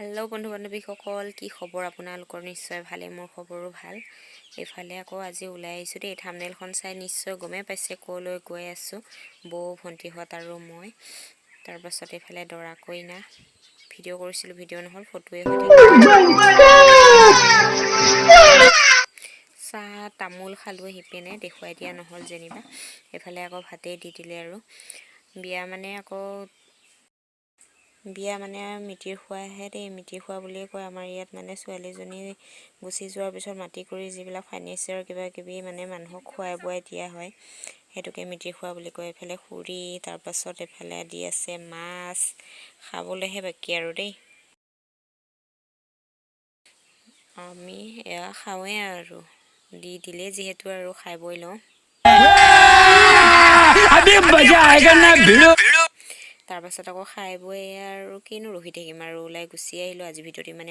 hello बंधु बान्धवीসকল কি খবৰ আপোনালোকৰ নিশ্চয় ভালে মোৰ খবৰো ভাল এফালে আকৌ আজি ওলাই আহিছো দেই থাম্বনেলখন চাই নিশ্চয় গমে পাইছে কলৈ গৈ আছো বৌ ভন্টিহত আৰু মই তাৰ পাছত এফালে দৰা কইনা ভিডিও কৰিছিলো ভিডিও নহল ফটোৱে হৈ চাহ তামোল খালো হিপেনে দেখুৱাই দিয়া নহল যেনিবা এফালে আকৌ ভাতে দি দিলে আৰু বিয়া মানে মিতিৰ খোৱাহে দেই মিতিৰ খোৱা বুলিয়ে কয় আমাৰ ইয়াত মানে ছোৱালীজনী গুচি যোৱাৰ পিছত মাটি কৰি যিবিলাক ফাৰ্নিচাৰ কিবা কিবি মানে মানুহক খুৱাই বুৱাই দিয়া হয় হেতুকে মিতিৰ খোৱা বুলি কয় এফালে খুৰি তাৰ পাছত এফালে দি আছে মাছ খাবলৈহে বাকি আৰু দেই আমি এয়া খাওঁৱে আৰু দি দিলে যিহেতু আৰু খাই বই লওঁ अभी मजा आएगा ना भिड़ो তাৰ পাছত আকৌ খাই বই আৰু কিনো ৰখি থাকিম আৰু ওলাই গুচি আহিলো আজি ভিডিওটি মানে